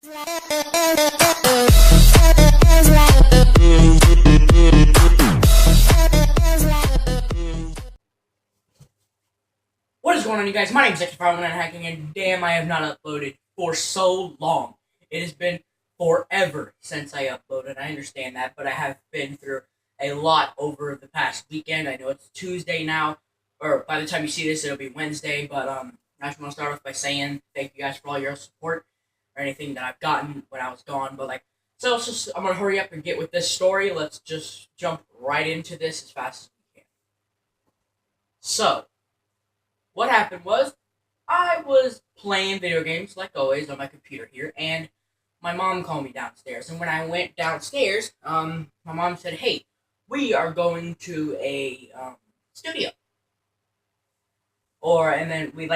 What is going on, you guys? My name is Hacking, and damn, I have not uploaded for so long. It has been forever since I uploaded. I understand that, but I have been through a lot over the past weekend. I know it's Tuesday now, or by the time you see this, it'll be Wednesday. But I just want to start off by saying thank you guys for all your support or anything that I've gotten when I was gone. But I'm gonna hurry up and get with this story. Let's just jump right into this as fast as we can. So what happened was I was playing video games like always on my computer here, and my mom called me downstairs. And when I went downstairs, my mom said, "Hey, we are going to a studio." And then we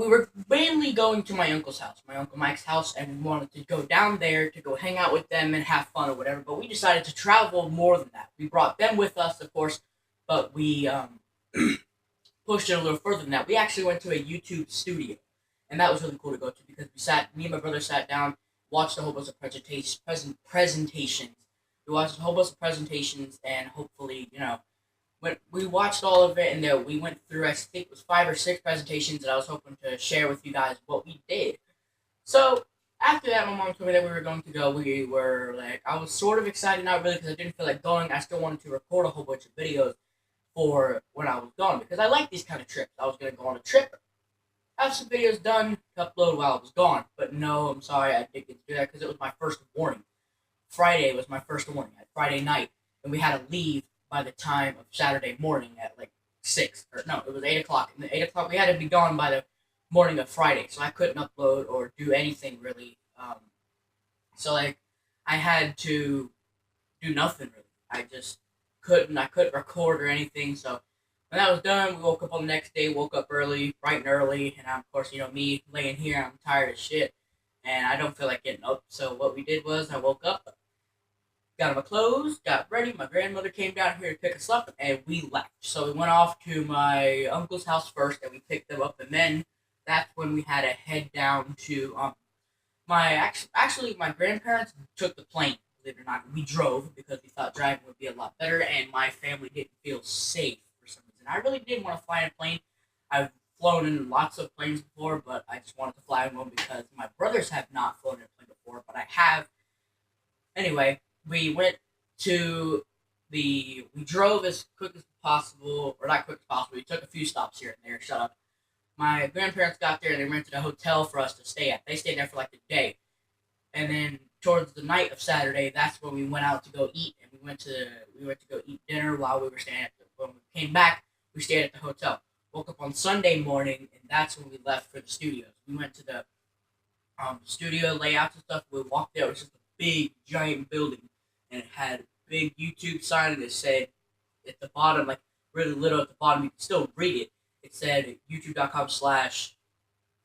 were mainly going to my uncle's house, my uncle Mike's house, and we wanted to go down there to go hang out with them and have fun or whatever. But we decided to travel more than that. We brought them with us, of course, but we pushed it a little further than that. We actually went to a YouTube studio, and that was really cool to go to because me and my brother sat down, watched a whole bunch of presentations. We watched a whole bunch of presentations, and hopefully, when we watched all of it, and then we went through, I think it was 5 or 6 presentations, and I was hoping to share with you guys what we did. So after that, my mom told me that we were going to go. We were I was sort of excited, not really, because I didn't feel like going. I still wanted to record a whole bunch of videos for when I was gone because I like these kind of trips. I was going to go on a trip, have some videos done, upload while I was gone. But no, I'm sorry, I didn't get to do that because it was my first warning. Friday was my first warning at Friday night, and we had to leave by the time of Saturday morning at 6, or no, it was 8 o'clock. And at 8 o'clock, we had to be gone by the morning of Friday, so I couldn't upload or do anything really. I had to do nothing really. I couldn't record or anything. So when that was done, we woke up on the next day, woke up early, bright and early, and of course, me laying here, I'm tired as shit, and I don't feel like getting up. So what we did was I woke up, got my clothes, got ready. My grandmother came down here to pick us up, and we left. So we went off to my uncle's house first, and we picked them up, and then that's when we had to head down to my grandparents took the plane. Believe it or not, we drove because we thought driving would be a lot better, and my family didn't feel safe for some reason. I really didn't want to fly in a plane. I've flown in lots of planes before, but I just wanted to fly in one because my brothers have not flown in a plane before, but I have. Anyway, we drove as quick as possible, or not quick as possible. We took a few stops here and there. Shut up. My grandparents got there and they rented a hotel for us to stay at. They stayed there for a day, and then towards the night of Saturday, that's when we went out to go eat, and we went to go eat dinner while we were staying when we came back, we stayed at the hotel. Woke up on Sunday morning, and that's when we left for the studios. We went to the studio layouts and stuff. We walked there. It was just a big, giant building, and it had a big YouTube sign that said at the bottom, really little at the bottom, you can still read it. It said youtube.com/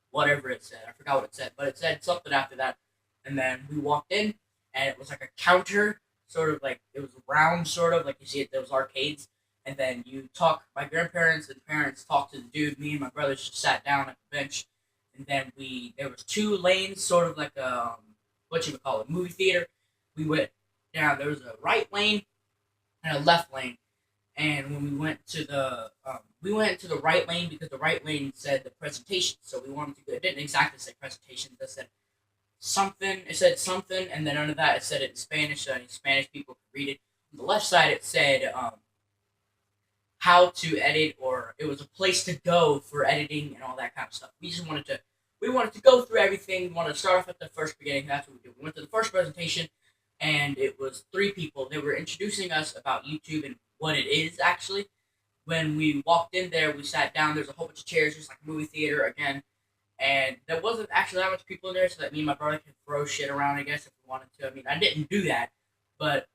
whatever it said. I forgot what it said, but it said something after that. And then we walked in, and it was like a counter, sort of it was round, sort of, you see it, those arcades. And then my grandparents and parents talked to the dude, me and my brothers just sat down at the bench. And then there was 2 lanes, sort of like a, what you would call it, movie theater. We went down, there was a right lane and a left lane. And when we went to the right lane because the right lane said the presentation. So we wanted to go, it didn't exactly say presentation, it said something, and then under that it said it in Spanish, so any Spanish people could read it. On the left side it said how to edit, or it was a place to go for editing and all that kind of stuff. We wanted to go through everything. We wanted to start off at the first beginning. That's what we did. We went to the first presentation, and it was 3 people. They were introducing us about YouTube and what it is actually. When we walked in there, we sat down. There's a whole bunch of chairs, just like a movie theater again. And there wasn't actually that much people in there, so that me and my brother could throw shit around, I guess, if we wanted to. I mean, I didn't do that, but,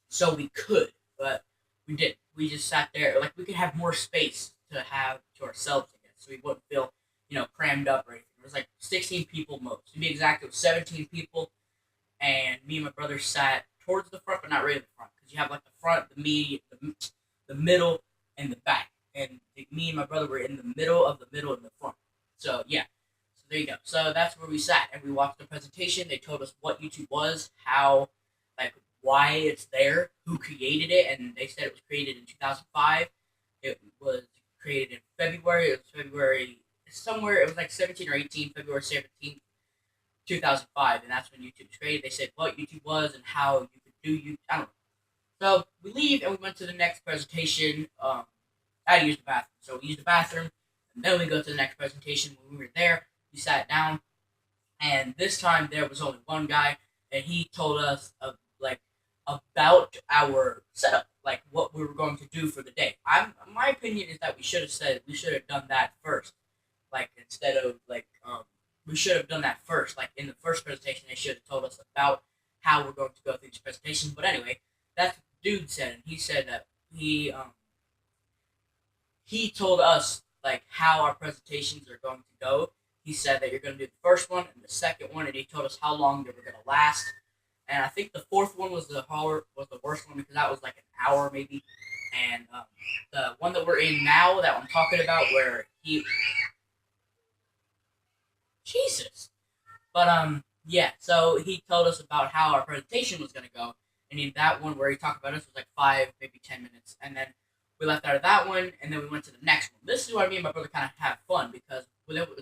so we could, but we didn't. We just sat there. We could have more space to have to ourselves, I guess, so we wouldn't feel, crammed up or anything. It was 16 people most. To be exact, it was 17 people, and me and my brother sat towards the front, but not really the front, because you have, the front, the middle, and the back. And me and my brother were in the middle of the middle and the front. So, yeah. So So there you go. So that's where we sat and we watched the presentation. They told us what YouTube was, how, like, why it's there, who created it, and they said it was created in 2005. It was created in February. It was February somewhere. It was like 17 or 18, February 17th, 2005, and that's when YouTube was created. They said what YouTube was and how you could do YouTube. I don't know. So we leave and we went to the next presentation. I had to use the bathroom, so we used the bathroom, and then we go to the next presentation. When we were there, we sat down, and this time there was only one guy, and he told us about our setup, like what we were going to do for the day. My opinion is that we should have done that first, like instead of we should have done that first. Like in the first presentation, they should have told us about how we're going to go through this presentation. But anyway, that's what the dude said, and he said that he told us like how our presentations are going to go. He said that you're going to do the first one and the second one, and he told us how long they were going to last. And I think the fourth one was the worst one because that was like an hour maybe. And the one that we're in now, that I'm talking about, where Jesus. But yeah. So he told us about how our presentation was going to go, and in that one where he talked about us was like 5, maybe 10 minutes, and then we left out of that one, and then we went to the next one. This is where me and my brother kind of have fun because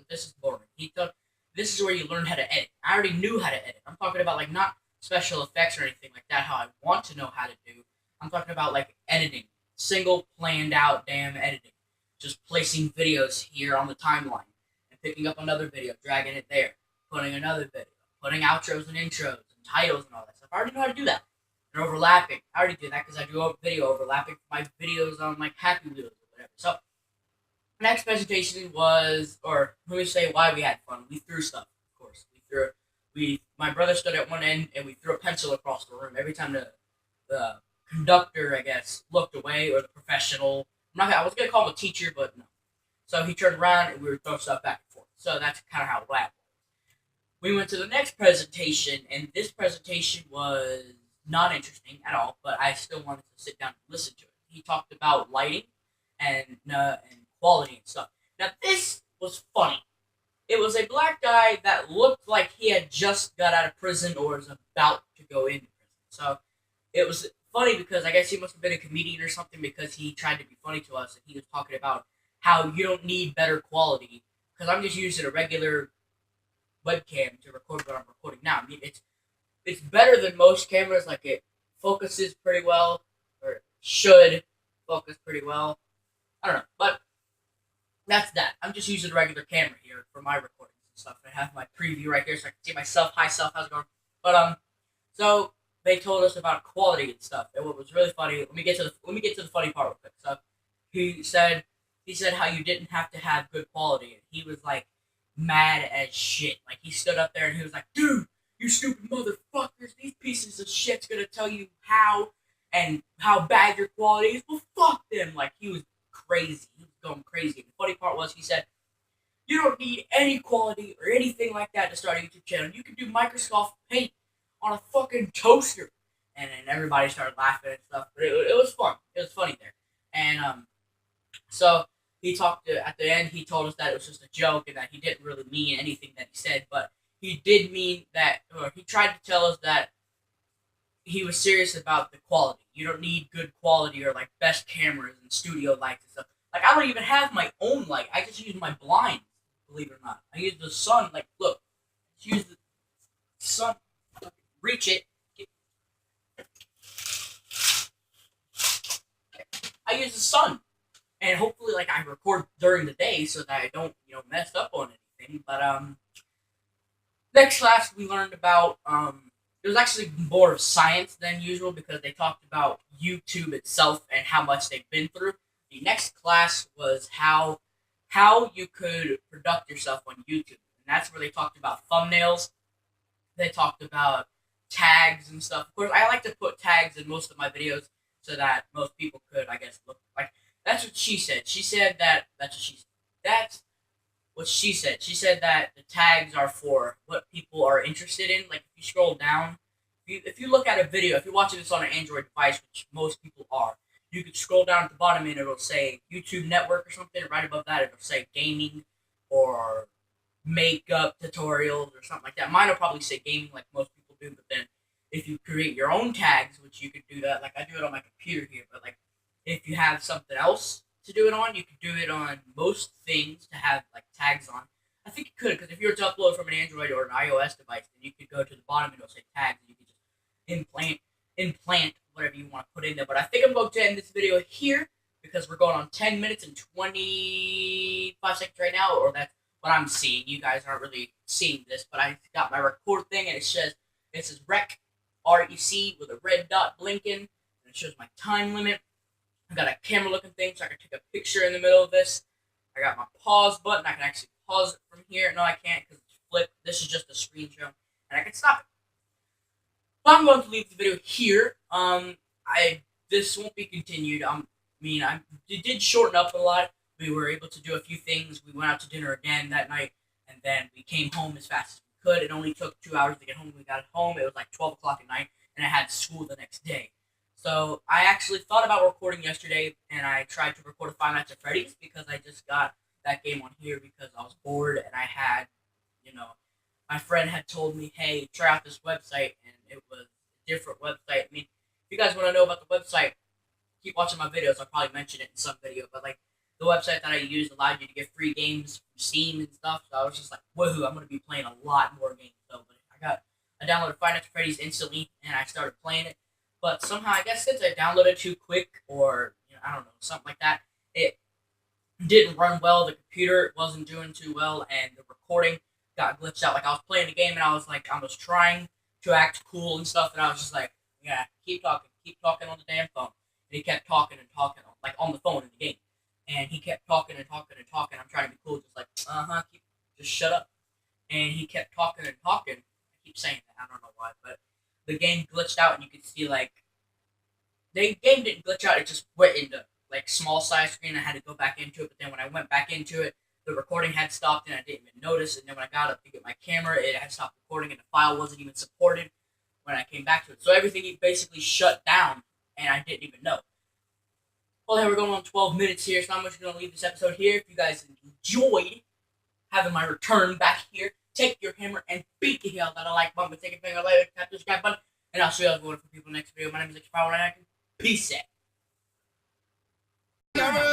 this is boring. He thought this is where you learn how to edit. I already knew how to edit. I'm talking about like not special effects or anything like that, how I want to know how to do. I'm talking about like editing. Single planned out damn editing. Just placing videos here on the timeline and picking up another video, dragging it there, putting another video, putting outros and intros and titles and all that stuff. I already know how to do that. And overlapping. I already did that because I do a video overlapping my videos on like Happy Wheels or whatever. So next presentation was, or let me say why we had fun. We threw stuff, of course. My brother stood at one end and we threw a pencil across the room every time the conductor, I guess, looked away, or the professional. I was gonna call him a teacher, but no. So he turned around and we were throwing stuff back and forth. So that's kind of how that was. We went to the next presentation, and this presentation was not interesting at all, but I still wanted to sit down and listen to it. He talked about lighting and quality and stuff. Now this was funny. It was a black guy that looked like he had just got out of prison or was about to go into prison. So it was funny because I guess he must have been a comedian or something, because he tried to be funny to us, and he was talking about how you don't need better quality because I'm just using a regular webcam to record what I'm recording now. I mean, it's better than most cameras. Like, it focuses pretty well, or should focus pretty well. I don't know, but that's that. I'm just using a regular camera here for my recordings and stuff. I have my preview right here so I can see myself. Hi, self. How's it going? But so they told us about quality and stuff. And what was really funny. Let me get to the funny part real quick. So he said how you didn't have to have good quality, and he was like mad as shit. Like, he stood up there and he was like, "Dude, you stupid motherfuckers! These pieces of shit's gonna tell you how bad your quality is. Well, fuck them!" Like, he was crazy. He was going crazy. And the funny part was, he said, "You don't need any quality or anything like that to start a YouTube channel. You can do Microsoft Paint on a fucking toaster." And then everybody started laughing and stuff. But it was fun. It was funny there. And so he talked at the end. He told us that it was just a joke and that he didn't really mean anything that he said. But he did mean that, or he tried to tell us that he was serious about the quality. You don't need good quality or like best cameras and studio lights and stuff. Like, I don't even have my own light. I just use my blinds, believe it or not. I use the sun. Like, look, just use the sun. Reach it. I use the sun, and hopefully, like, I record during the day so that I don't, mess up on anything. But next class we learned about it was actually more of science than usual because they talked about YouTube itself and how much they've been through. The next class was how you could product yourself on YouTube, and that's where they talked about thumbnails. They talked about tags and stuff. Of course, I like to put tags in most of my videos so that most people could, I guess, look like. That's what she said. She said that. That's what she said. She said that the tags are for what people are interested in. Like, if you scroll down, if you look at a video, if you're watching this on an Android device, which most people are, you could scroll down at the bottom and it'll say YouTube Network or something. Right above that, it'll say gaming or makeup tutorials or something like that. Mine will probably say gaming like most people do, but then if you create your own tags, which you could do that, like I do it on my computer here, but like if you have something else to do it on, you could do it on most things to have like tags on. I think you could, because if you were to upload from an Android or an iOS device, then you could go to the bottom and it'll say tags, and you could just implant whatever you want to put in there. But I think I'm going to end this video here because we're going on 10 minutes and 25 seconds right now, or that's what I'm seeing. You guys aren't really seeing this, but I got my record thing, and it says rec, REC, with a red dot blinking, and it shows my time limit. I got a camera looking thing, so I can take a picture in the middle of this. I got my pause button. I can actually pause it from here. No, I can't because it's flipped. This is just a screen show, and I can stop it. But I'm going to leave the video here. This won't be continued. It did shorten up a lot. We were able to do a few things. We went out to dinner again that night, and then we came home as fast as we could. It only took 2 hours to get home. We got home. It was like 12 o'clock at night, and I had school the next day. So I actually thought about recording yesterday, and I tried to record a Five Nights at Freddy's because I just got that game on here because I was bored, and I had, my friend had told me, hey, try out this website, and it was a different website. I mean, if you guys want to know about the website, keep watching my videos. I'll probably mention it in some video, but like the website that I used allowed you to get free games from Steam and stuff. So I was just like, woohoo! I'm gonna be playing a lot more games. So, but I downloaded Five Nights at Freddy's instantly, and I started playing it. But somehow, I guess since I downloaded too quick, or I don't know, something like that, it didn't run well. The computer wasn't doing too well, and the recording got glitched out. Like I was playing the game, and I was trying to act cool and stuff, and I was just like, yeah, keep talking on the damn phone. And he kept talking and talking, like on the phone in the game. And he kept talking and talking and talking. I'm trying to be cool, just like, just shut up. And he kept talking and talking. I keep saying that, I don't know why, but the game glitched out, and you could see like the game didn't glitch out. It just went into like small size screen. I had to go back into it, but then when I went back into it, the recording had stopped, and I didn't even notice. And then when I got up to get my camera, it had stopped recording, and the file wasn't even supported when I came back to it. So everything basically shut down, and I didn't even know. Well, then we're going on 12 minutes here, so I'm just going to leave this episode here. If you guys enjoyed having my return back here, take your hammer and beat the hell out of like button, take a finger later, tap the subscribe button, and I'll see you guys for people next video. My name is Power, and peace out.